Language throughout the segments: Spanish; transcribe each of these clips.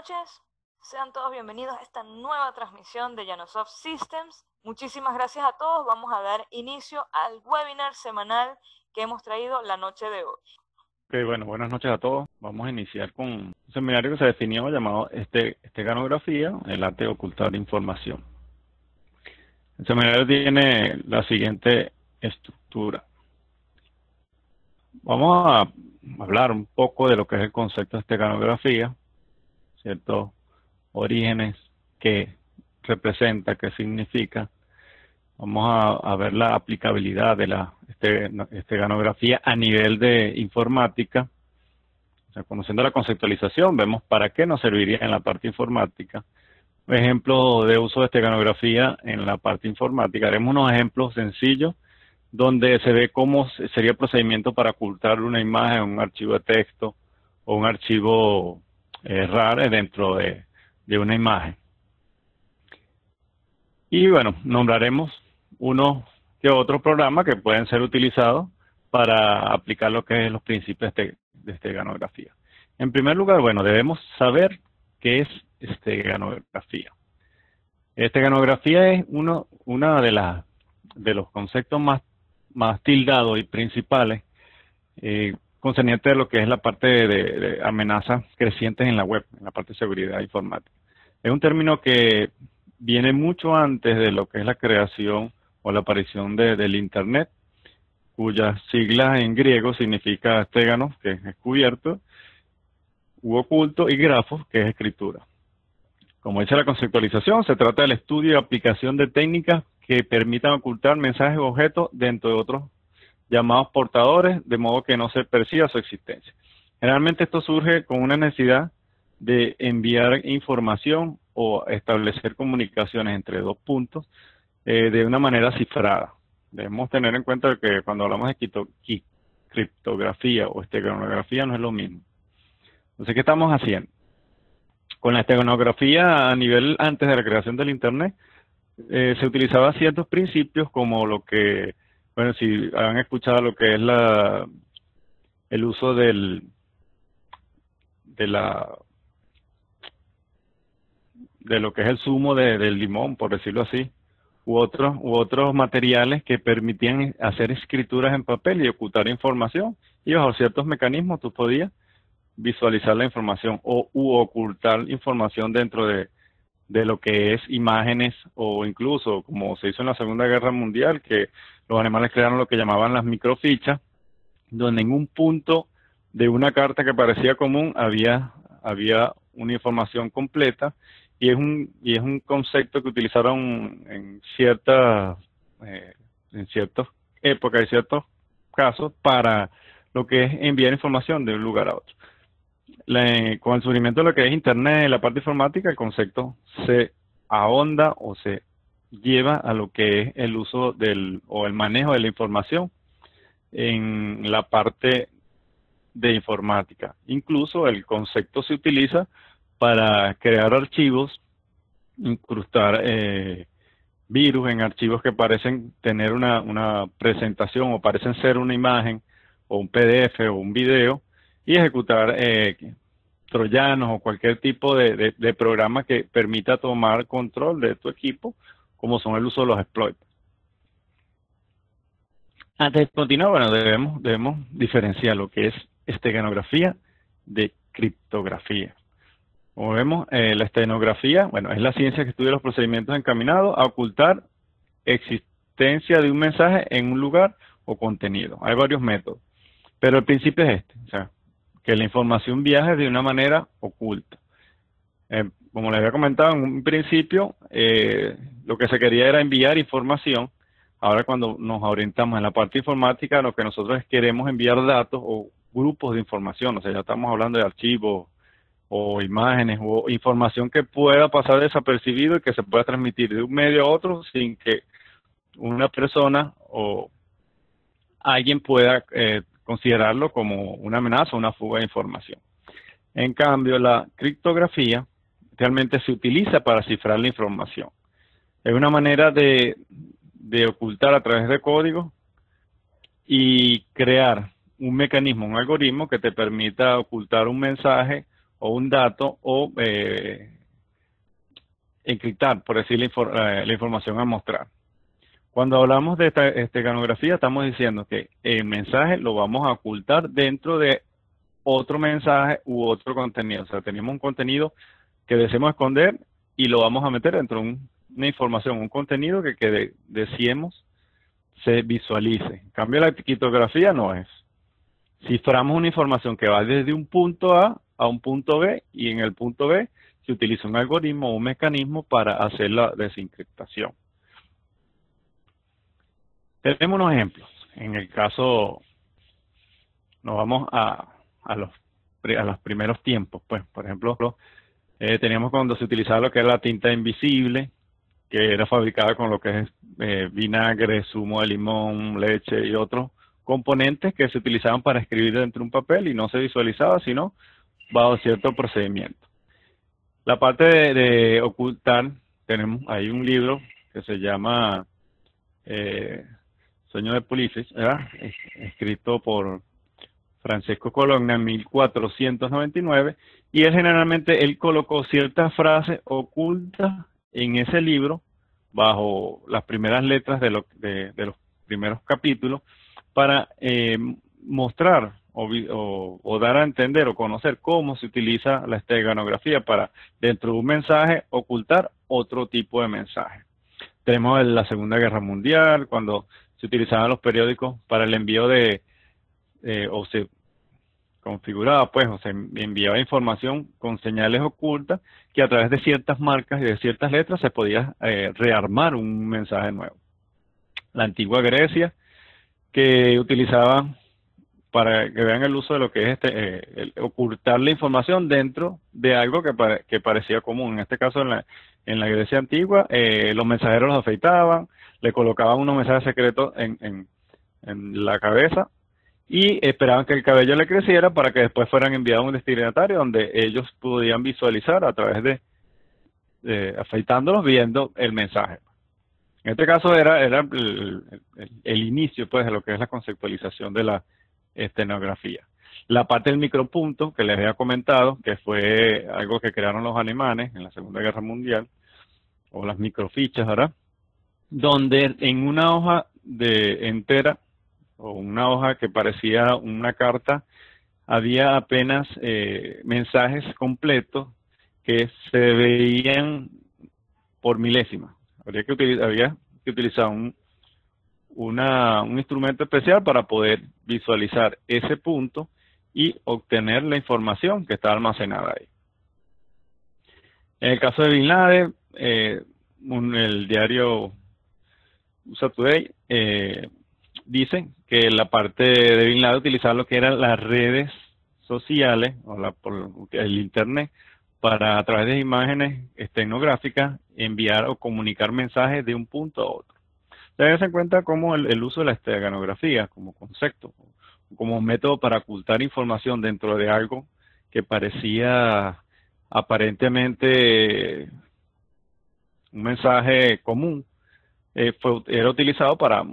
noches, sean todos bienvenidos a esta nueva transmisión de Llanosoft Systems. Muchísimas gracias a todos. Vamos a dar inicio al webinar semanal que hemos traído la noche de hoy. Bueno, buenas noches a todos. Vamos a iniciar con un seminario que se definió llamado esteganografía, el arte de ocultar información. El seminario tiene la siguiente estructura. Vamos a hablar un poco de lo que es el concepto de esteganografía, ciertos orígenes, qué representa, qué significa. Vamos a ver la aplicabilidad de la esteganografía a nivel de informática. O sea, conociendo la conceptualización, vemos para qué nos serviría en la parte informática. Un ejemplo de uso de esteganografía en la parte informática. Haremos unos ejemplos sencillos donde se ve cómo sería el procedimiento para ocultar una imagen, un archivo de texto o un archivo RAR dentro de una imagen. Y bueno, nombraremos uno que otro programa que pueden ser utilizados para aplicar lo que es los principios de esteganografía. En primer lugar, bueno, debemos saber qué es esteganografía. Esteganografía es uno de los conceptos más tildados y principales concerniente a lo que es la parte de amenazas crecientes en la web, en la parte de seguridad informática. Es un término que viene mucho antes de lo que es la creación o la aparición del Internet, cuyas siglas en griego significa steganos, que es cubierto, u oculto, y grafos, que es escritura. Como dice la conceptualización, se trata del estudio y aplicación de técnicas que permitan ocultar mensajes o objetos dentro de otros llamados portadores, de modo que no se perciba su existencia. Generalmente esto surge con una necesidad de enviar información o establecer comunicaciones entre dos puntos de una manera cifrada. Debemos tener en cuenta que cuando hablamos de criptografía o esteganografía no es lo mismo. Entonces, ¿qué estamos haciendo? Con la esteganografía a nivel antes de la creación del Internet, se utilizaban ciertos principios como lo que, bueno, si han escuchado lo que es el uso de lo que es el zumo del limón, por decirlo así, u otros materiales que permitían hacer escrituras en papel y ocultar información, y bajo ciertos mecanismos tú podías visualizar la información u ocultar información dentro de lo que es imágenes, o incluso, como se hizo en la Segunda Guerra Mundial, que los alemanes crearon lo que llamaban las microfichas, donde en un punto de una carta que parecía común había una información completa, y es un concepto que utilizaron en ciertas épocas y ciertos casos para lo que es enviar información de un lugar a otro. Con el surgimiento de lo que es Internet en la parte informática, el concepto se ahonda o se lleva a lo que es el uso o el manejo de la información en la parte de informática. Incluso el concepto se utiliza para crear archivos, incrustar virus en archivos que parecen tener una presentación o parecen ser una imagen o un PDF o un video, y ejecutar troyanos o cualquier tipo de programa que permita tomar control de tu equipo, como son el uso de los exploits. Antes de continuar, bueno, debemos diferenciar lo que es esteganografía de criptografía. Como vemos, la esteganografía, bueno, es la ciencia que estudia los procedimientos encaminados a ocultar existencia de un mensaje en un lugar o contenido. Hay varios métodos, pero el principio es o sea, que la información viaje de una manera oculta. Como les había comentado en un principio, lo que se quería era enviar información. Ahora, cuando nos orientamos en la parte informática, lo que nosotros queremos enviar datos o grupos de información. O sea, ya estamos hablando de archivos o imágenes o información que pueda pasar desapercibido y que se pueda transmitir de un medio a otro sin que una persona o alguien pueda considerarlo como una amenaza o una fuga de información. En cambio, la criptografía realmente se utiliza para cifrar la información. Es una manera de ocultar a través de código y crear un mecanismo, un algoritmo que te permita ocultar un mensaje o un dato o encriptar, por decir la información a mostrar. Cuando hablamos de esta esteganografía, estamos diciendo que el mensaje lo vamos a ocultar dentro de otro mensaje u otro contenido. O sea, tenemos un contenido que deseamos esconder y lo vamos a meter dentro de una información, un contenido que deseemos se visualice. En cambio, la criptografía no es. Ciframos una información que va desde un punto A un punto B, y en el punto B se utiliza un algoritmo o un mecanismo para hacer la desencriptación. Tenemos unos ejemplos. En el caso, nos vamos a los primeros tiempos. Pues, por ejemplo, teníamos cuando se utilizaba lo que era la tinta invisible, que era fabricada con lo que es vinagre, zumo de limón, leche y otros componentes que se utilizaban para escribir dentro de un papel y no se visualizaba, sino bajo cierto procedimiento. La parte de ocultar, hay un libro que se llama Sueño de Polífis, escrito por Francesco Colonna en 1499, y él colocó ciertas frases ocultas en ese libro bajo las primeras letras de los primeros capítulos para mostrar o dar a entender o conocer cómo se utiliza la esteganografía para, dentro de un mensaje, ocultar otro tipo de mensaje. Tenemos la Segunda Guerra Mundial, cuando se utilizaban los periódicos para el envío o se configuraba, pues, o se enviaba información con señales ocultas que a través de ciertas marcas y de ciertas letras se podía rearmar un mensaje nuevo. La antigua Grecia, que utilizaban, para que vean el uso de lo que es el ocultar la información dentro de algo que parecía común. En este caso, en la Grecia antigua, los mensajeros los afeitaban, le colocaban unos mensajes secretos en la cabeza y esperaban que el cabello le creciera para que después fueran enviados a un destinatario donde ellos podían visualizar a través de afeitándolos, viendo el mensaje. En este caso era el inicio, pues, de lo que es la conceptualización de la estenografía. La parte del micropunto que les había comentado, que fue algo que crearon los alemanes en la Segunda Guerra Mundial, o las microfichas, ¿verdad? Donde en una hoja entera, o una hoja que parecía una carta, había apenas mensajes completos que se veían por milésimas. Había que utilizar un instrumento especial para poder visualizar ese punto y obtener la información que está almacenada ahí. En el caso de Bin Laden, el diario USA Today dice que la parte de Bin Laden utilizaba lo que eran las redes sociales o el internet para, a través de imágenes estenográficas, enviar o comunicar mensajes de un punto a otro. Tengan en cuenta cómo el uso de la esteganografía como concepto, como método para ocultar información dentro de algo que parecía aparentemente un mensaje común, era utilizado para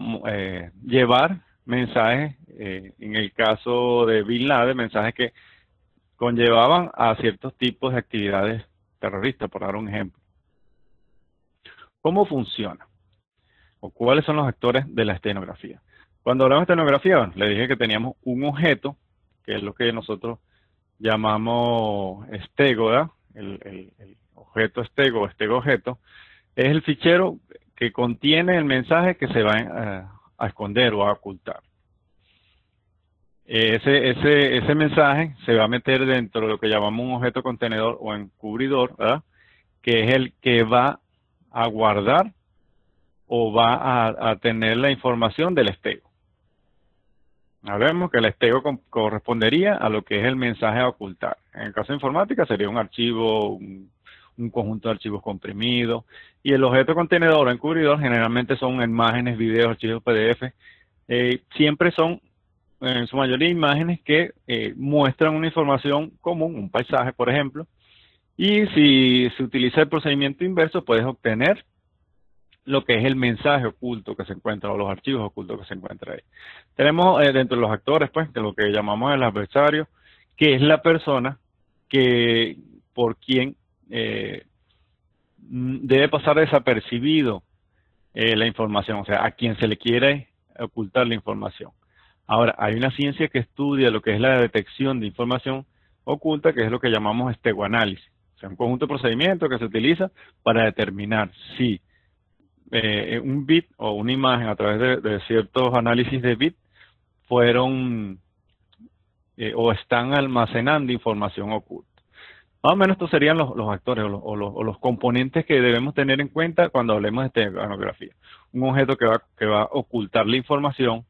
llevar mensajes, en el caso de Bin Laden, mensajes que conllevaban a ciertos tipos de actividades terroristas, por dar un ejemplo. ¿Cómo funciona? ¿O cuáles son los actores de la estenografía? Cuando hablamos de estenografía, bueno, le dije que teníamos un objeto, que es lo que nosotros llamamos estego, ¿verdad? El objeto estego, objeto, es el fichero que contiene el mensaje que se va a esconder o a ocultar. Ese mensaje se va a meter dentro de lo que llamamos un objeto contenedor o encubridor, ¿verdad? Que es el que va a guardar o va a tener la información del estego. Hablemos que el estego correspondería a lo que es el mensaje a ocultar. En el caso de informática sería un archivo, un conjunto de archivos comprimidos, y el objeto contenedor o encubridor generalmente son imágenes, videos, archivos PDF. Siempre son, en su mayoría, imágenes que muestran una información común, un paisaje, por ejemplo, y si se utiliza el procedimiento inverso, puedes obtener lo que es el mensaje oculto que se encuentra, o los archivos ocultos que se encuentran ahí. Tenemos dentro de los actores, pues, de lo que llamamos el adversario, que es la persona que por quien debe pasar desapercibido la información, o sea, a quien se le quiere ocultar la información. Ahora, hay una ciencia que estudia lo que es la detección de información oculta, que es lo que llamamos estegoanálisis. O sea, un conjunto de procedimientos que se utiliza para determinar si un bit o una imagen a través de ciertos análisis de bit fueron o están almacenando información oculta. Más o menos estos serían los actores o los componentes que debemos tener en cuenta cuando hablemos de esteganografía. Un objeto que va a ocultar la información,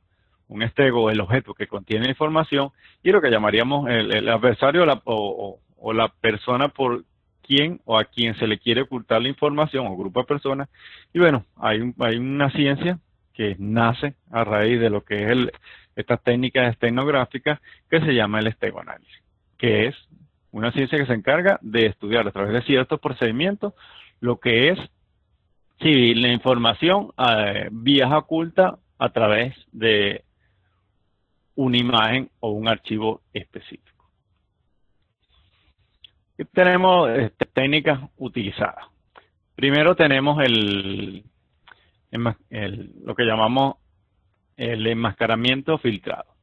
un estego, el objeto que contiene la información, y lo que llamaríamos el adversario o la persona por quien o a quien se le quiere ocultar la información, o grupo de personas. Y bueno, hay una ciencia que nace a raíz de lo que es estas técnicas esteganográficas, que se llama el estegoanálisis, que es una ciencia que se encarga de estudiar a través de ciertos procedimientos lo que es si la información viaja oculta a través de una imagen o un archivo específico. Aquí tenemos técnicas utilizadas. Primero tenemos lo que llamamos el enmascaramiento filtrado.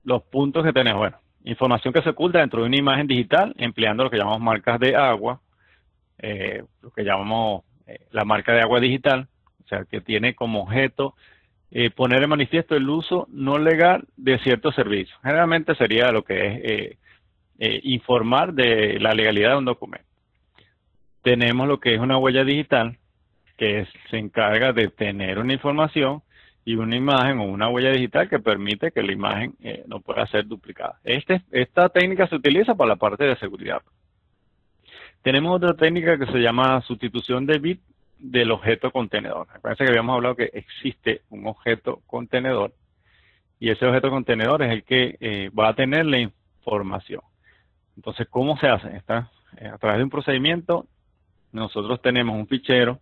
Los puntos que tenemos, bueno, información que se oculta dentro de una imagen digital empleando lo que llamamos marcas de agua, lo que llamamos la marca de agua digital, o sea, que tiene como objeto poner en manifiesto el uso no legal de ciertos servicios. Generalmente sería lo que es informar de la legalidad de un documento. Tenemos lo que es una huella digital, que se encarga de tener una información y una imagen o una huella digital que permite que la imagen no pueda ser duplicada. Esta técnica se utiliza para la parte de seguridad. Tenemos otra técnica que se llama sustitución de bit del objeto contenedor. Acuérdense que habíamos hablado que existe un objeto contenedor y ese objeto contenedor es el que va a tener la información. Entonces, ¿cómo se hace? A través de un procedimiento, nosotros tenemos un fichero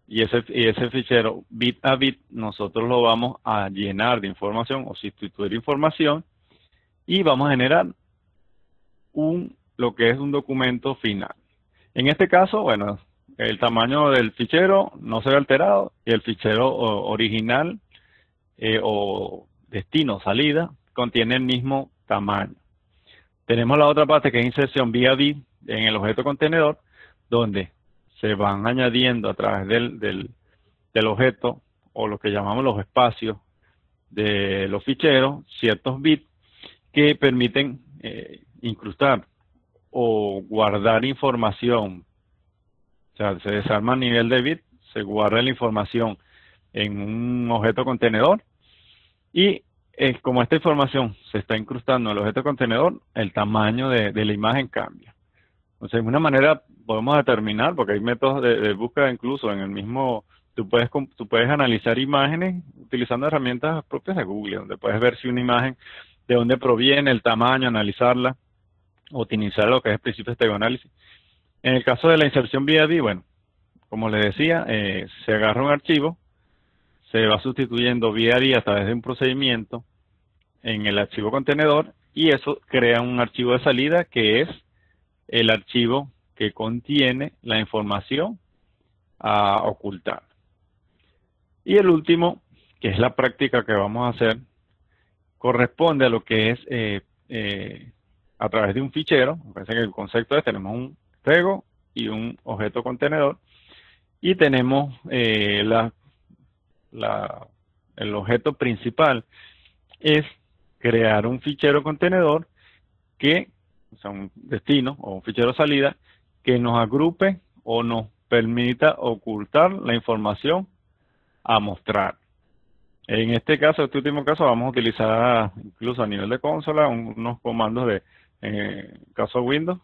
y ese fichero bit a bit nosotros lo vamos a llenar de información o sustituir información y vamos a generar lo que es un documento final. En este caso, bueno, el tamaño del fichero no se ve alterado y el fichero original o destino, salida, contiene el mismo tamaño. Tenemos la otra parte que es inserción vía bit en el objeto contenedor, donde se van añadiendo a través del objeto o lo que llamamos los espacios de los ficheros, ciertos bits que permiten incrustar o guardar información. O sea, se desarma a nivel de bit, se guarda la información en un objeto contenedor y como esta información se está incrustando en el objeto contenedor, el tamaño de la imagen cambia. Entonces, de una manera podemos determinar, porque hay métodos de búsqueda incluso en el mismo, tú puedes analizar imágenes utilizando herramientas propias de Google, donde puedes ver si una imagen, de dónde proviene, el tamaño, analizarla, o utilizar lo que es el principio de estegoanálisis. En el caso de la inserción vía bit, bueno, como les decía, se agarra un archivo, se va sustituyendo vía bit a través de un procedimiento en el archivo contenedor y eso crea un archivo de salida que es el archivo que contiene la información a ocultar. Y el último, que es la práctica que vamos a hacer, corresponde a lo que es a través de un fichero. Fíjense que el concepto es, tenemos un estego y un objeto contenedor y tenemos el objeto principal es crear un fichero contenedor que, o sea, un destino o un fichero salida que nos agrupe o nos permita ocultar la información a mostrar. En este caso, este último caso, vamos a utilizar incluso a nivel de consola unos comandos en caso de Windows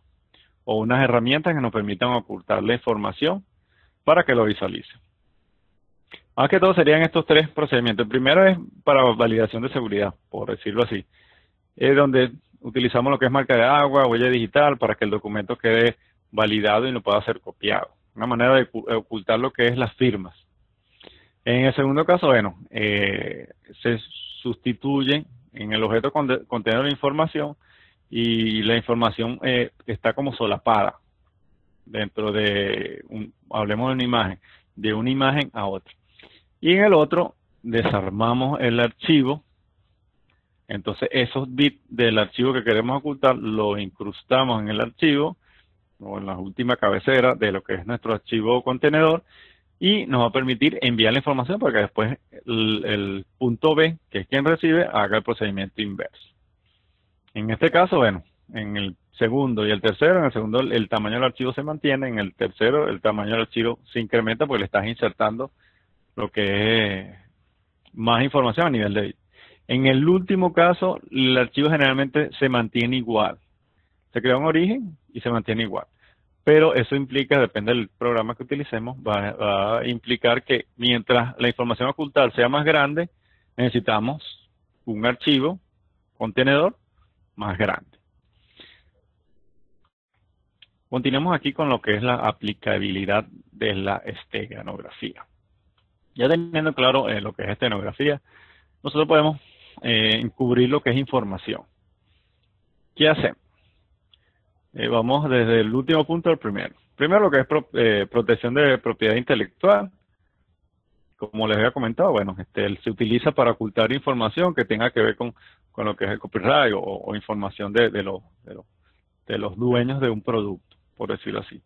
o unas herramientas que nos permitan ocultar la información para que lo visualice. Más que todo serían estos tres procedimientos. El primero es para validación de seguridad, por decirlo así. Es donde utilizamos lo que es marca de agua, huella digital, para que el documento quede validado y no pueda ser copiado. Una manera de ocultar lo que es las firmas. En el segundo caso, bueno, se sustituye en el objeto contenedor de información y la información está como solapada dentro de, hablemos de una imagen a otra. Y en el otro desarmamos el archivo, entonces esos bits del archivo que queremos ocultar los incrustamos en el archivo o en la última cabecera de lo que es nuestro archivo contenedor y nos va a permitir enviar la información para que después el punto B, que es quien recibe, haga el procedimiento inverso. En este caso, bueno, en el segundo y el tercero, en el segundo el tamaño del archivo se mantiene, en el tercero el tamaño del archivo se incrementa porque le estás insertando lo que es más información a nivel de bit. En el último caso, el archivo generalmente se mantiene igual. Se crea un origen y se mantiene igual. Pero eso implica, depende del programa que utilicemos, va a implicar que mientras la información a ocultar sea más grande, necesitamos un archivo contenedor más grande. Continuemos aquí con lo que es la aplicabilidad de la esteganografía. Ya teniendo claro lo que es esteganografía, nosotros podemos encubrir lo que es información. ¿Qué hacemos? Vamos desde el último punto al primero. Primero lo que es protección de propiedad intelectual. Como les había comentado, bueno, se utiliza para ocultar información que tenga que ver con lo que es el copyright o información de los dueños de un producto, por decirlo así.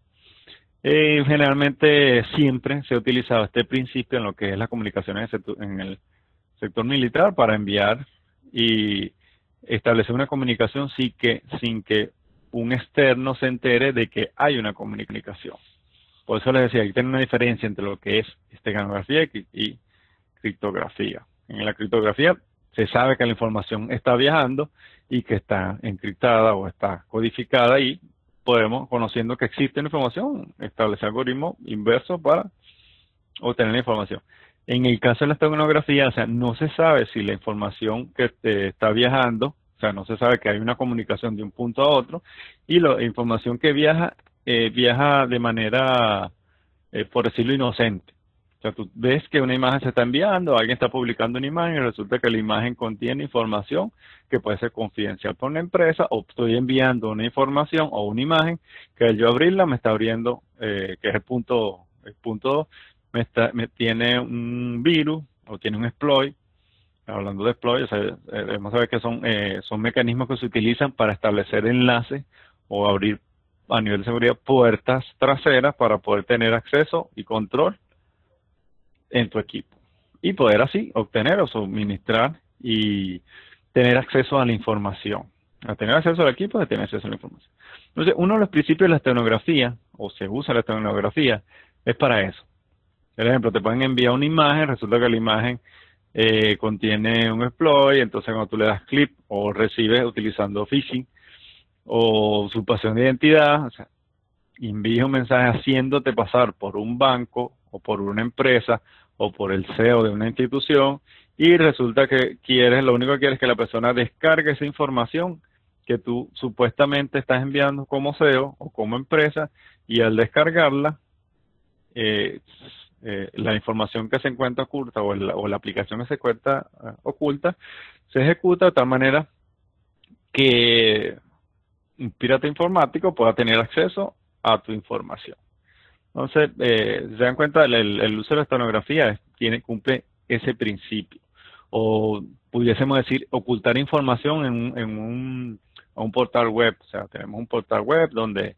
Generalmente siempre se ha utilizado este principio en lo que es las comunicaciones en el sector militar para enviar y establecer una comunicación sin que un externo se entere de que hay una comunicación. Por eso les decía, hay que tener una diferencia entre lo que es esteganografía y criptografía. En la criptografía se sabe que la información está viajando y que está encriptada o está codificada y podemos, conociendo que existe una información, establecer algoritmos inversos para obtener la información. En el caso de la esteganografía, o sea, no se sabe si la información que está viajando, o sea, no se sabe que hay una comunicación de un punto a otro, y la información que viaja de manera, por decirlo, inocente. O sea, tú ves que una imagen se está enviando, alguien está publicando una imagen y resulta que la imagen contiene información que puede ser confidencial por una empresa, o estoy enviando una información o una imagen que al yo abrirla me está abriendo, que es el punto 2, me tiene un virus o tiene un exploit. Hablando de exploit, o sea, debemos saber que son mecanismos que se utilizan para establecer enlaces o abrir a nivel de seguridad puertas traseras para poder tener acceso y control en tu equipo y poder así obtener o suministrar y tener acceso a la información. A tener acceso al equipo es tener acceso a la información. Entonces, uno de los principios de la esteganografía, o se usa la esteganografía, es para eso. Por ejemplo, te pueden enviar una imagen, resulta que la imagen contiene un exploit, entonces cuando tú le das clic o recibes utilizando phishing o usurpación de identidad, o sea, envías un mensaje haciéndote pasar por un banco o por una empresa o por el CEO de una institución y resulta que lo único que quieres es que la persona descargue esa información que tú supuestamente estás enviando como CEO o como empresa y al descargarla la información que se encuentra oculta o la aplicación que se encuentra oculta se ejecuta de tal manera que un pirata informático pueda tener acceso a tu información. Entonces, se dan cuenta, el uso de la esteganografía cumple ese principio. O pudiésemos decir, ocultar información en un portal web. O sea, tenemos un portal web donde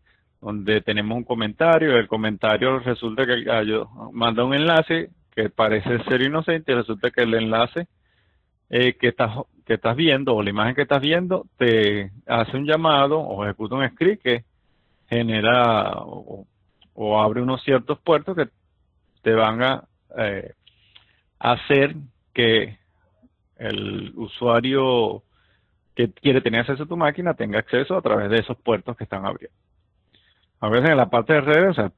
tenemos un comentario, el comentario resulta que yo manda un enlace que parece ser inocente y resulta que el enlace que estás viendo o la imagen que estás viendo te hace un llamado o ejecuta un script que genera o abre unos ciertos puertos que te van a hacer que el usuario que quiere tener acceso a tu máquina tenga acceso a través de esos puertos que están abriendo. A veces en la parte de redes, o sea,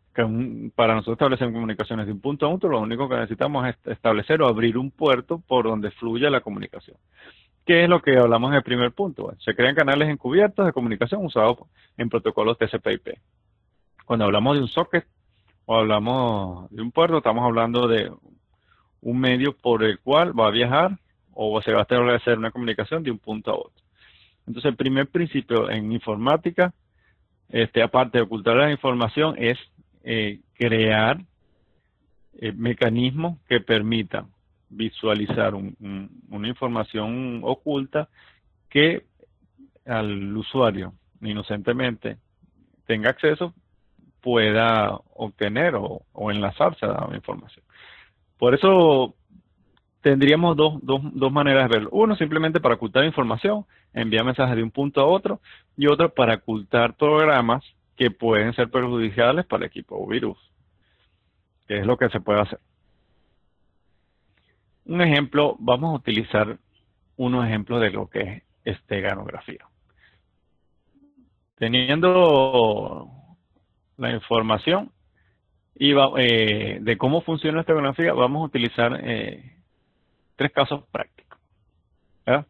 para nosotros establecer comunicaciones de un punto a otro, lo único que necesitamos es establecer o abrir un puerto por donde fluya la comunicación. ¿Qué es lo que hablamos en el primer punto? Bueno, se crean canales encubiertos de comunicación usados en protocolos TCP/IP. Cuando hablamos de un socket o hablamos de un puerto, estamos hablando de un medio por el cual va a viajar o se va a establecer una comunicación de un punto a otro. Entonces, el primer principio en informática, aparte de ocultar la información, es crear mecanismos que permitan visualizar una información oculta que al usuario inocentemente tenga acceso, pueda obtener o enlazarse a la información. Por eso tendríamos dos maneras de verlo. Uno, simplemente para ocultar información, enviar mensajes de un punto a otro, y otro para ocultar programas que pueden ser perjudiciales para el equipo o virus, que es lo que se puede hacer. Un ejemplo, vamos a utilizar unos ejemplos de lo que es esteganografía. Teniendo la información y de cómo funciona la esteganografía, vamos a utilizar 3 casos prácticos, ¿verdad?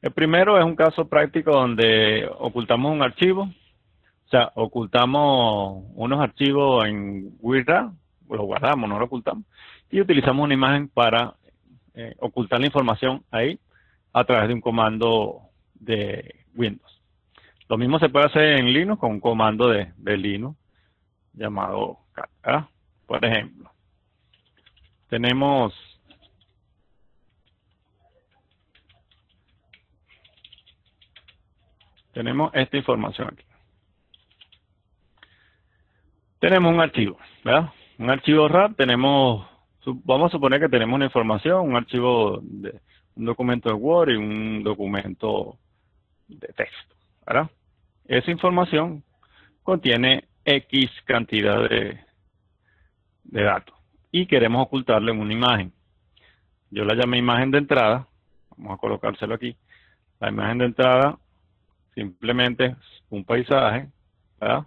El primero es un caso práctico donde ocultamos un archivo, o sea, ocultamos unos archivos en WinRAR, lo guardamos, no lo ocultamos, y utilizamos una imagen para ocultar la información ahí a través de un comando de Windows. Lo mismo se puede hacer en Linux con un comando de Linux llamado cat, ¿verdad? Por ejemplo, tenemos esta información aquí. Tenemos un archivo, ¿verdad? Un archivo RAR, vamos a suponer que tenemos una información, un archivo de un documento de Word y un documento de texto, ¿verdad? Esa información contiene X cantidad de datos y queremos ocultarle en una imagen. Yo la llamé imagen de entrada, vamos a colocárselo aquí. La imagen de entrada simplemente es un paisaje, ¿verdad?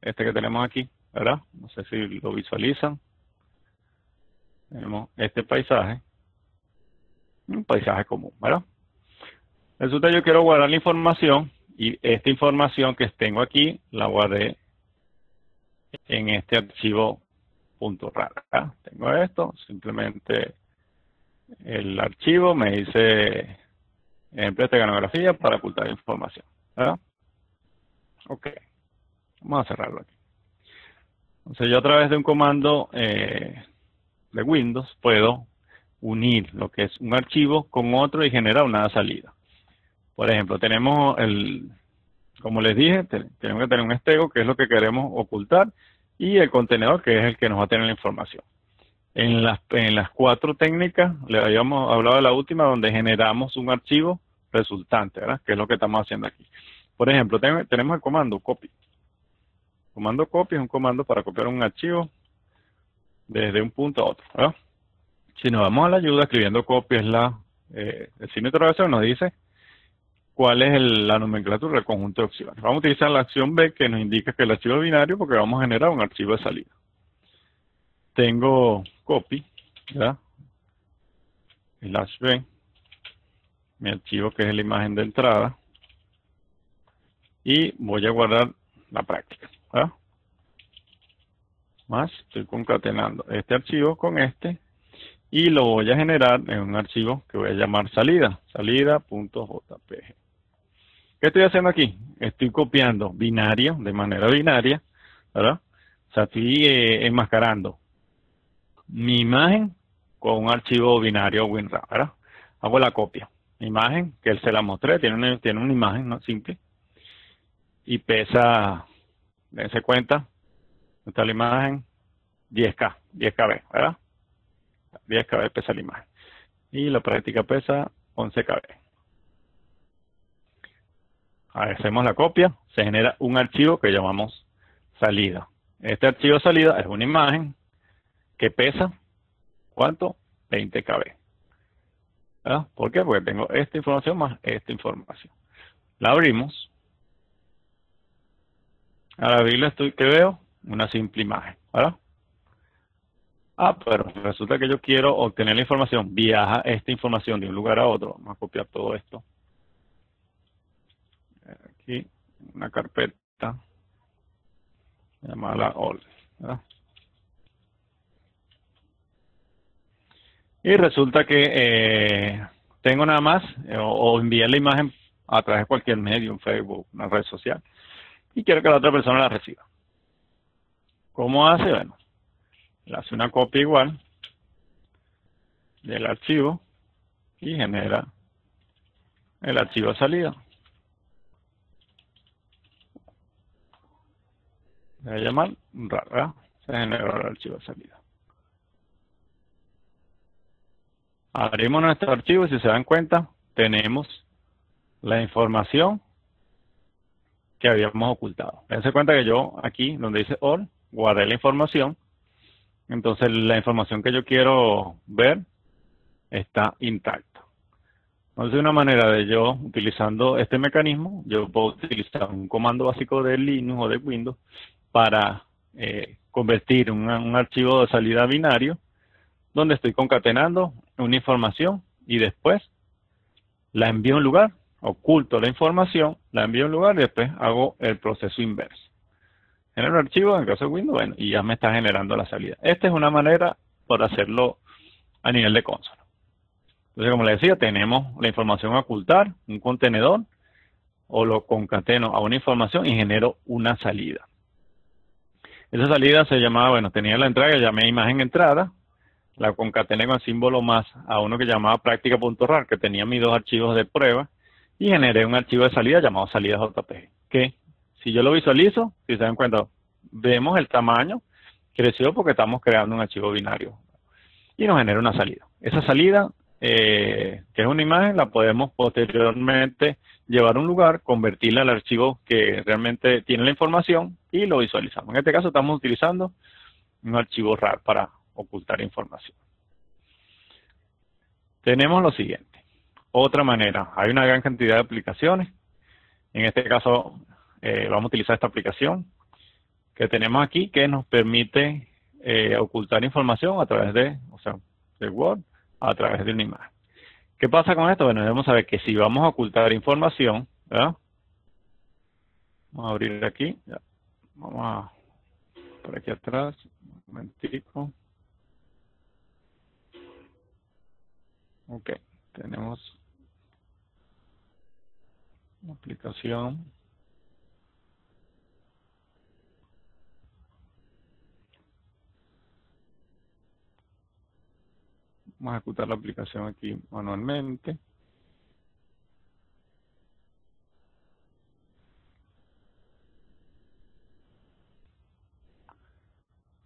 Este que tenemos aquí, ¿verdad? No sé si lo visualizan. Tenemos este paisaje, un paisaje común, ¿verdad? Resulta que yo quiero guardar la información y esta información que tengo aquí la guardé en este archivo .rar, ¿verdad? Tengo esto, simplemente el archivo me dice ejemplo de esteganografía para ocultar información, ¿verdad? Ok, vamos a cerrarlo aquí. Entonces yo a través de un comando de Windows puedo unir lo que es un archivo con otro y generar una salida. Por ejemplo, tenemos como les dije, tenemos que tener un estego, que es lo que queremos ocultar, y el contenedor, que es el que nos va a tener la información. En las 4 técnicas, le habíamos hablado de la última, donde generamos un archivo resultante, ¿verdad? Que es lo que estamos haciendo aquí. Por ejemplo, tenemos el comando copy. El comando copy es un comando para copiar un archivo desde un punto a otro, ¿verdad? Si nos vamos a la ayuda, escribiendo copy es el signo de interrogación, nos dice cuál es la nomenclatura del conjunto de opciones. Vamos a utilizar la acción B, que nos indica que el archivo es binario, porque vamos a generar un archivo de salida. Tengo copy, ¿verdad? /B, mi archivo que es la imagen de entrada, y voy a guardar la práctica, ¿verdad? Más, estoy concatenando este archivo con este, y lo voy a generar en un archivo que voy a llamar salida.jpg. ¿Qué estoy haciendo aquí? Estoy copiando binario, de manera binaria, ¿verdad? O sea, estoy enmascarando mi imagen con un archivo binario WinRAR, ¿verdad? Hago la copia. Mi imagen, que se la mostré, tiene una imagen, ¿no? Simple. Y pesa, dense cuenta, está la imagen, 10K, 10KB, ¿verdad? 10KB pesa la imagen. Y la práctica pesa 11KB. Hacemos la copia, se genera un archivo que llamamos salida. Este archivo salida es una imagen que pesa, ¿cuánto? 20KB. ¿Verdad? ¿Por qué? Porque tengo esta información más esta información. La abrimos. Al abrirla ¿qué veo? Una simple imagen, ¿verdad? Pero resulta que yo quiero obtener la información. Viaja esta información de un lugar a otro. Vamos a copiar todo esto. Aquí, una carpeta llamada all, ¿verdad? Y resulta que tengo nada más, o enviar la imagen a través de cualquier medio, un Facebook, una red social, y quiero que la otra persona la reciba. ¿Cómo hace? Bueno, le hace una copia igual del archivo y genera el archivo de salida. Voy a llamar RAR, ¿verdad? Se generó el archivo de salida. Abrimos nuestro archivo y si se dan cuenta, tenemos la información que habíamos ocultado. Dense cuenta que yo aquí, donde dice all, guardé la información. Entonces la información que yo quiero ver está intacta. Entonces una manera de yo, utilizando este mecanismo, yo puedo utilizar un comando básico de Linux o de Windows para convertir un archivo de salida binario donde estoy concatenando una información y después la envío a un lugar, oculto la información, la envío a un lugar y después hago el proceso inverso. Genero el archivo, en el caso de Windows, bueno, y ya me está generando la salida. Esta es una manera por hacerlo a nivel de consola. Entonces, como les decía, tenemos la información a ocultar, un contenedor, o lo concateno a una información y genero una salida. Esa salida se llamaba, bueno, tenía la entrada que llamé imagen entrada, la concatené con el símbolo más a uno que llamaba práctica.rar, que tenía mis dos archivos de prueba, y generé un archivo de salida llamado salidas.jpg, que si yo lo visualizo, si se dan cuenta, vemos el tamaño, creció porque estamos creando un archivo binario, y nos genera una salida. Esa salida, que es una imagen, la podemos posteriormente llevar a un lugar, convertirla al archivo que realmente tiene la información, y lo visualizamos. En este caso estamos utilizando un archivo RAR para ocultar información. Tenemos lo siguiente. Otra manera. Hay una gran cantidad de aplicaciones. En este caso vamos a utilizar esta aplicación que tenemos aquí que nos permite ocultar información a través de Word, a través de una imagen. ¿Qué pasa con esto? Bueno, debemos saber que si vamos a ocultar información, ¿verdad? Vamos a abrir aquí. Ya. Vamos a por aquí atrás. Un momentico. Ok, tenemos una aplicación. Vamos a ejecutar la aplicación aquí manualmente.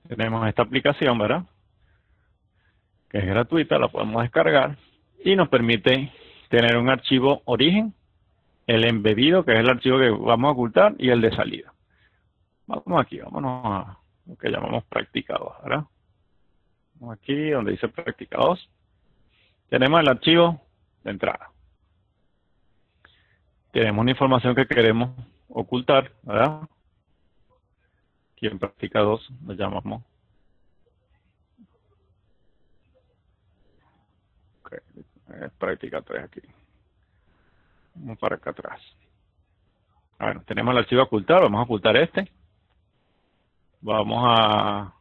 Tenemos esta aplicación, ¿verdad? Que es gratuita, la podemos descargar y nos permite tener un archivo origen, el embebido, que es el archivo que vamos a ocultar, y el de salida. Vamos aquí, vámonos a lo que llamamos práctica 2, ¿verdad? Vamos aquí donde dice práctica 2. Tenemos el archivo de entrada. Tenemos una información que queremos ocultar, ¿verdad? Aquí en práctica 2 lo llamamos. Okay. Práctica 3 aquí. Vamos para acá atrás. Bueno, tenemos el archivo a ocultar, vamos a ocultar este. Vamos a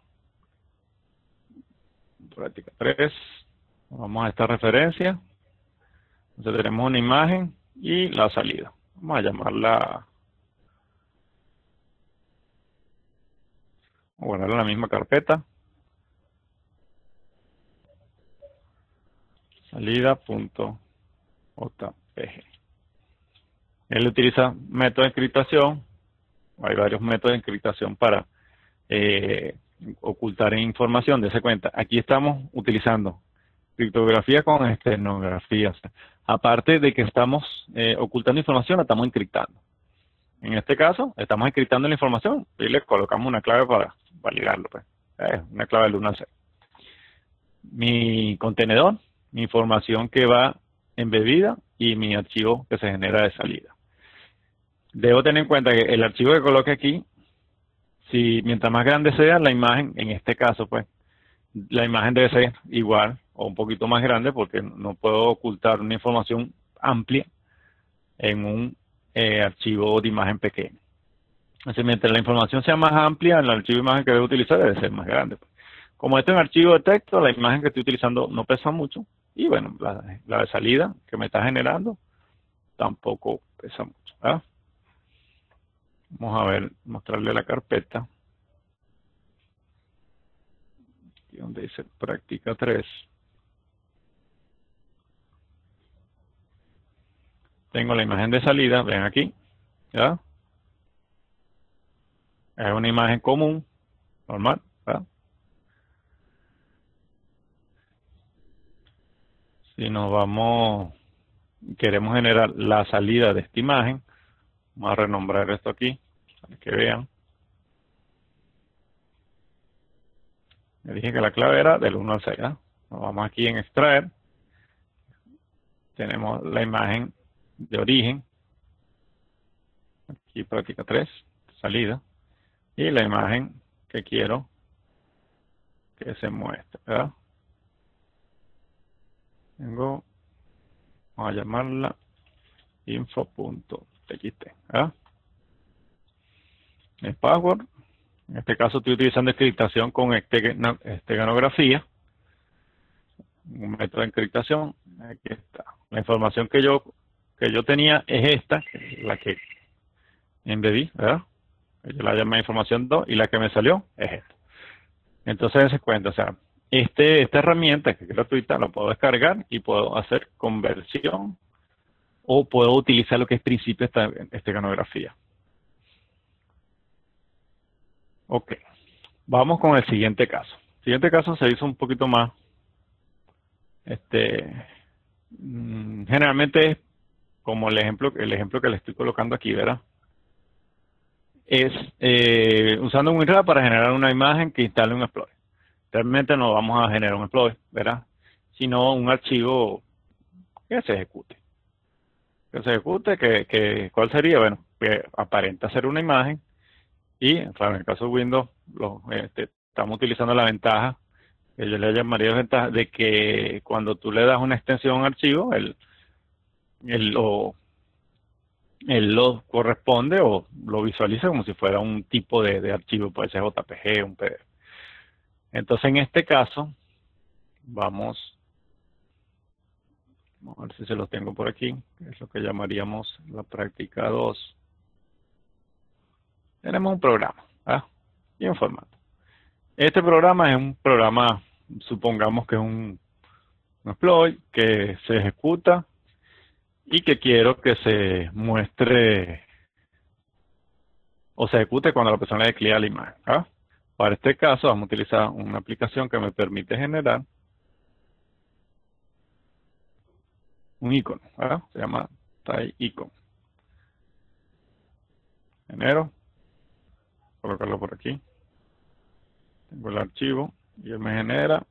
práctica 3. Vamos a esta referencia. Entonces tenemos una imagen y la salida. Vamos a llamarla, vamos a guardarla en la misma carpeta. Salida.jpg. Él utiliza métodos de encriptación. Hay varios métodos de encriptación para ocultar información. Dese cuenta, aquí estamos utilizando criptografía con estenografía. O sea, aparte de que estamos ocultando información, la estamos encriptando. En este caso, estamos encriptando la información y le colocamos una clave para validarlo. Pues. Una clave del 1 al 0. Mi contenedor, mi información que va embebida y mi archivo que se genera de salida. Debo tener en cuenta que el archivo que coloque aquí, si mientras más grande sea la imagen, en este caso, pues, la imagen debe ser igual o un poquito más grande porque no puedo ocultar una información amplia en un archivo de imagen pequeño. Entonces, mientras la información sea más amplia, el archivo de imagen que debo utilizar debe ser más grande. Como este es un archivo de texto, la imagen que estoy utilizando no pesa mucho. Y bueno, la de salida que me está generando tampoco pesa mucho, ¿verdad? Vamos a ver, mostrarle la carpeta. Aquí donde dice práctica 3. Tengo la imagen de salida, ven aquí, ¿ya? Es una imagen común, normal, ¿verdad? Si nos vamos, queremos generar la salida de esta imagen, vamos a renombrar esto aquí, para que vean. Le dije que la clave era del 1 al 6, ¿verdad? Nos vamos aquí en extraer. Tenemos la imagen de origen. Aquí práctica 3, salida. Y la imagen que quiero que se muestre, ¿verdad? Vamos a llamarla info.txt, ¿verdad? El password. En este caso estoy utilizando encriptación con esteganografía. Un método de encriptación. Aquí está. La información que yo tenía es esta, que es la que embedí, ¿verdad? Yo la llamé información 2 y la que me salió es esta. Entonces se cuenta, o sea, esta herramienta que es gratuita la puedo descargar y puedo hacer conversión o puedo utilizar lo que es principio de esteganografía. Ok, vamos con el siguiente caso. El siguiente caso se hizo un poquito más, generalmente es como el ejemplo que le estoy colocando aquí, ¿verdad? Es usando un WinRAR para generar una imagen que instale un exploit. Realmente no vamos a generar un exploit, ¿verdad? Sino un archivo que se ejecute. ¿Cuál sería? Bueno, que aparenta ser una imagen y, en el caso de Windows, estamos utilizando la ventaja, que yo le llamaría ventaja, de que cuando tú le das una extensión a un archivo, él lo corresponde o lo visualiza como si fuera un tipo de archivo, puede ser JPG, un PDF. Entonces, en este caso, vamos a ver si se los tengo por aquí, que es lo que llamaríamos la práctica 2. Tenemos un programa, ¿verdad? Y un formato. Este programa es un programa, supongamos que es un exploit que se ejecuta y que quiero que se muestre o se ejecute cuando la persona le dé clic a la imagen, ¿verdad? Para este caso vamos a utilizar una aplicación que me permite generar un icono, ¿verdad? Se llama TypeIcon. Genero, colocarlo por aquí. Tengo el archivo y él me genera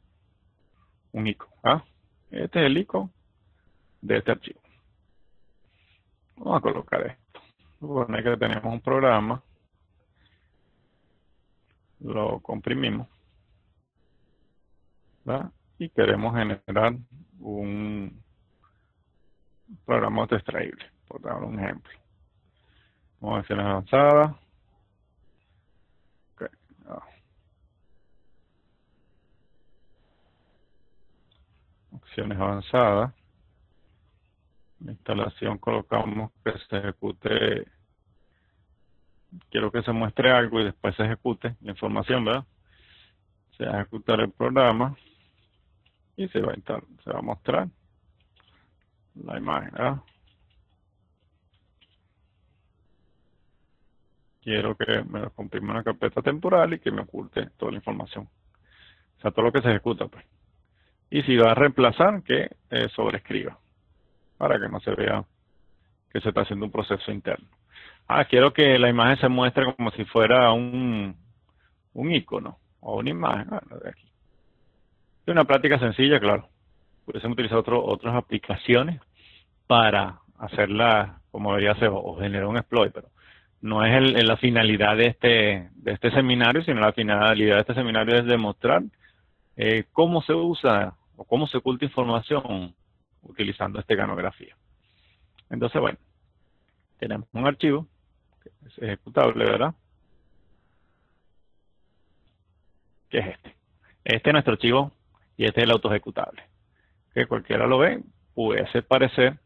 un icono, ¿verdad? Este es el icono de este archivo. Vamos a colocar esto. Suponer que tenemos un programa, lo comprimimos, ¿verdad? Y queremos generar un programa autoextraíble, por dar un ejemplo. Vamos a opciones avanzadas. Okay. Opciones avanzadas. La instalación colocamos que se ejecute. Quiero que se muestre algo y después se ejecute la información, ¿verdad? Se va a ejecutar el programa y se va a mostrar la imagen, ¿verdad? Quiero que me lo comprima una carpeta temporal y que me oculte toda la información. O sea, todo lo que se ejecuta, pues. Y si va a reemplazar, que sobreescriba, para que no se vea que se está haciendo un proceso interno. Quiero que la imagen se muestre como si fuera un icono o una imagen. De aquí. Es una práctica sencilla, claro. Pudiesen utilizar otras aplicaciones para hacerla como debería ser o generar un exploit, pero no es la finalidad de este seminario, sino la finalidad de este seminario es demostrar cómo se usa o cómo se oculta información utilizando esteganografía. Entonces, bueno, tenemos un archivo que es ejecutable, ¿verdad? Que es este. Este es nuestro archivo y este es el autoejecutable. Que cualquiera lo ve, puede parecer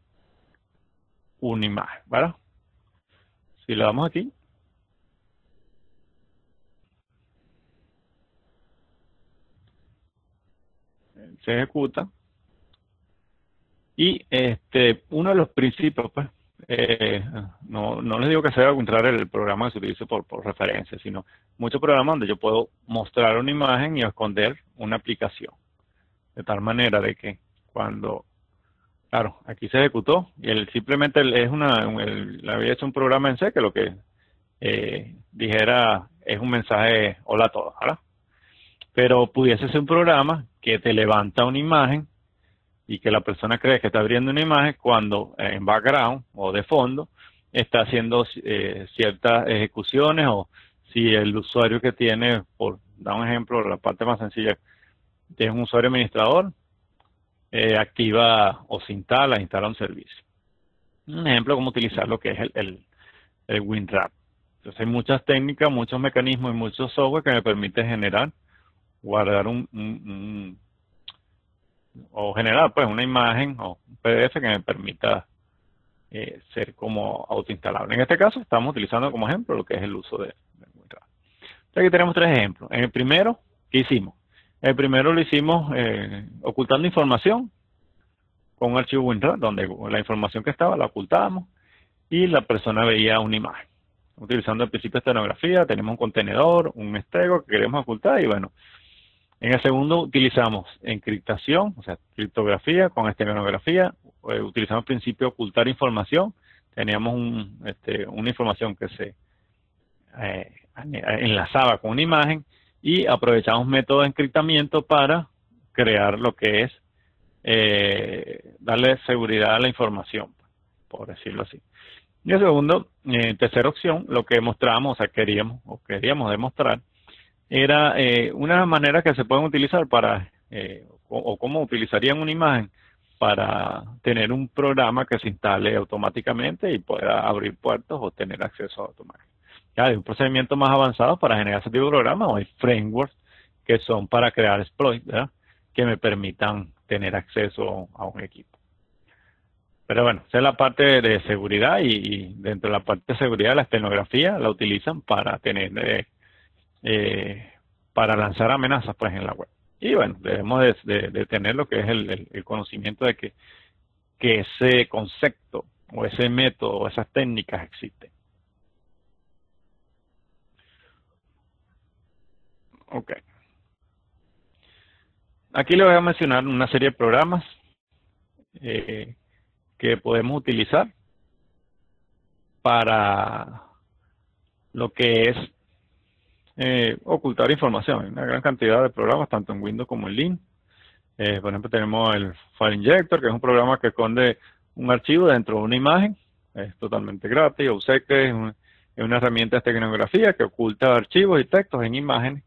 una imagen, ¿verdad? Si le damos aquí, se ejecuta. Y uno de los principios, pues, no les digo que sea contrario el programa que se utilice por referencia, sino muchos programas donde yo puedo mostrar una imagen y esconder una aplicación. De tal manera de que cuando, claro, aquí se ejecutó y él simplemente le había hecho un programa en C que lo que dijera es un mensaje hola a todos, ¿verdad? Pero pudiese ser un programa que te levanta una imagen y que la persona cree que está abriendo una imagen cuando en background o de fondo está haciendo ciertas ejecuciones, o si el usuario que tiene, por dar un ejemplo, la parte más sencilla, es un usuario administrador, activa o se instala un servicio. Un ejemplo de cómo utilizar lo que es el WinRAR. Entonces hay muchas técnicas, muchos mecanismos y muchos software que me permiten generar, guardar o generar pues una imagen o un PDF que me permita ser como autoinstalable. En este caso estamos utilizando como ejemplo lo que es el uso de WinRAR. Entonces aquí tenemos tres ejemplos. En el primero, ¿qué hicimos? El primero lo hicimos ocultando información con un archivo WinRAR, donde la información que estaba la ocultábamos y la persona veía una imagen. Utilizando el principio de estenografía, tenemos un contenedor, un estego que queremos ocultar y bueno. En el segundo utilizamos encriptación, o sea, criptografía con estenografía. Utilizamos el principio de ocultar información. Teníamos una información que se enlazaba con una imagen y aprovechamos métodos de encriptamiento para crear lo que es darle seguridad a la información, por decirlo así. Y el segundo, tercera opción, lo que mostramos, o sea, queríamos demostrar, era una manera que se pueden utilizar para, o cómo utilizarían una imagen para tener un programa que se instale automáticamente y pueda abrir puertos o tener acceso automático. Ya hay un procedimiento más avanzado para generar ese tipo de programas, o hay frameworks que son para crear exploits, ¿verdad?, que me permitan tener acceso a un equipo. Pero bueno, esa es la parte de seguridad y dentro de la parte de seguridad la estenografía la utilizan para tener para lanzar amenazas pues en la web. Y bueno, debemos de tener lo que es el conocimiento de que ese concepto o ese método o esas técnicas existen. Ok. Aquí le voy a mencionar una serie de programas que podemos utilizar para lo que es ocultar información. Hay una gran cantidad de programas, tanto en Windows como en Linux. Por ejemplo, tenemos el File Injector, que es un programa que esconde un archivo dentro de una imagen. Es totalmente gratis. Obsecte es una herramienta de estenografía que oculta archivos y textos en imágenes.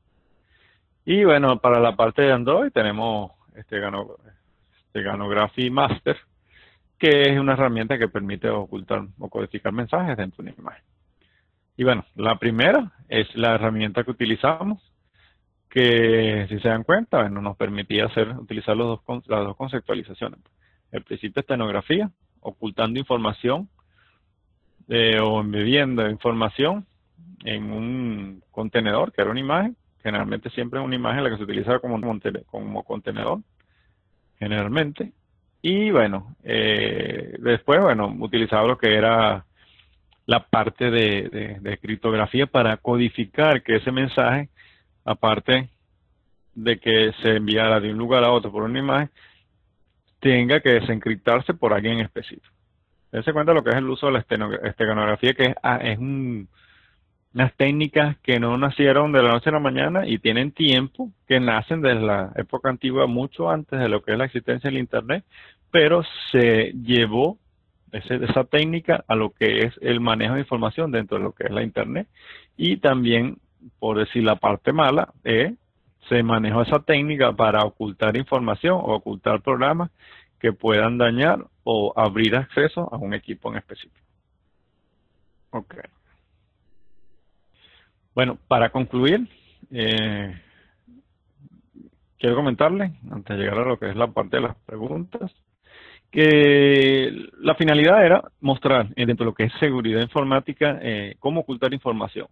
Y bueno, para la parte de Android tenemos Steganography Master, que es una herramienta que permite ocultar o codificar mensajes dentro de una imagen. Y bueno, la primera es la herramienta que utilizamos, que si se dan cuenta, bueno, nos permitía utilizar las dos conceptualizaciones. El principio de estenografía, ocultando información o embebiendo información en un contenedor, que era una imagen. Generalmente siempre es una imagen la que se utiliza como contenedor, generalmente. Y bueno, después, bueno, utilizaba lo que era la parte de criptografía para codificar que ese mensaje, aparte de que se enviara de un lugar a otro por una imagen, tenga que desencriptarse por alguien específico. Dense cuenta lo que es el uso de la esteganografía, que es unas técnicas que no nacieron de la noche a la mañana y tienen tiempo, que nacen desde la época antigua, mucho antes de lo que es la existencia del Internet, pero se llevó esa técnica a lo que es el manejo de información dentro de lo que es la Internet. Y también, por decir la parte mala, se manejó esa técnica para ocultar información o ocultar programas que puedan dañar o abrir acceso a un equipo en específico. Ok. Bueno, para concluir, quiero comentarle, antes de llegar a lo que es la parte de las preguntas, que la finalidad era mostrar dentro de lo que es seguridad informática cómo ocultar información,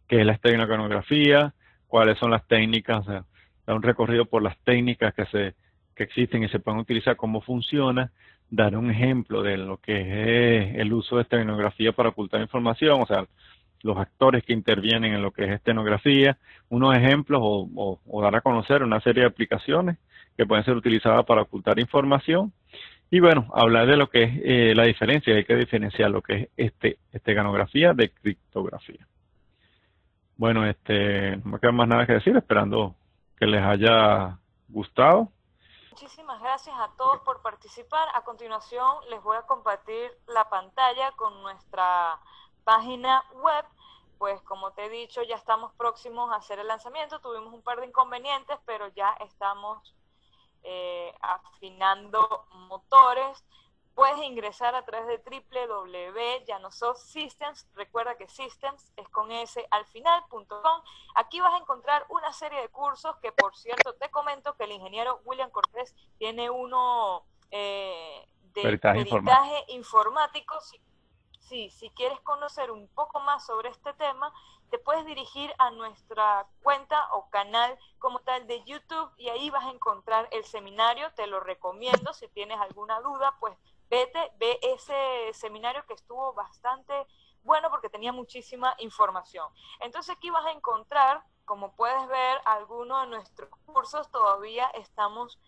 qué es la esteganografía, cuáles son las técnicas, o sea, dar un recorrido por las técnicas que existen y se pueden utilizar, cómo funciona, dar un ejemplo de lo que es el uso de esteganografía para ocultar información, o sea, los actores que intervienen en lo que es estenografía, unos ejemplos o dar a conocer una serie de aplicaciones que pueden ser utilizadas para ocultar información. Y bueno, hablar de lo que es la diferencia, hay que diferenciar lo que es esteganografía de criptografía. Bueno, no me queda más nada que decir, esperando que les haya gustado. Muchísimas gracias a todos por participar. A continuación les voy a compartir la pantalla con nuestra página web. Pues como te he dicho, ya estamos próximos a hacer el lanzamiento. Tuvimos un par de inconvenientes, pero ya estamos afinando motores. Puedes ingresar a través de www.llanosoft Systems. Recuerda que Systems es con S al final.com. Aquí vas a encontrar una serie de cursos que, por cierto, te comento que el ingeniero William Cortés tiene uno de peritaje informático. Si quieres conocer un poco más sobre este tema, te puedes dirigir a nuestra cuenta o canal como tal de YouTube y ahí vas a encontrar el seminario. Te lo recomiendo. Si tienes alguna duda, pues ve ese seminario que estuvo bastante bueno porque tenía muchísima información. Entonces aquí vas a encontrar, como puedes ver, algunos de nuestros cursos. Todavía estamos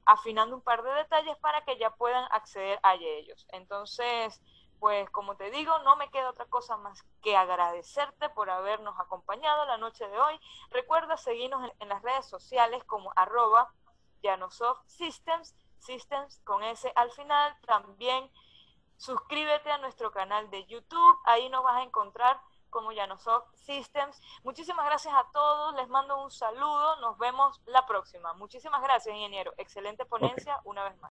afinando un par de detalles para que ya puedan acceder a ellos. Entonces, pues como te digo, no me queda otra cosa más que agradecerte por habernos acompañado la noche de hoy. Recuerda seguirnos en las redes sociales como @llanosoft-systems, Systems con S al final. También suscríbete a nuestro canal de YouTube, ahí nos vas a encontrar como Llanosoft Systems. Muchísimas gracias a todos, les mando un saludo, nos vemos la próxima. Muchísimas gracias, ingeniero. Excelente ponencia una vez más.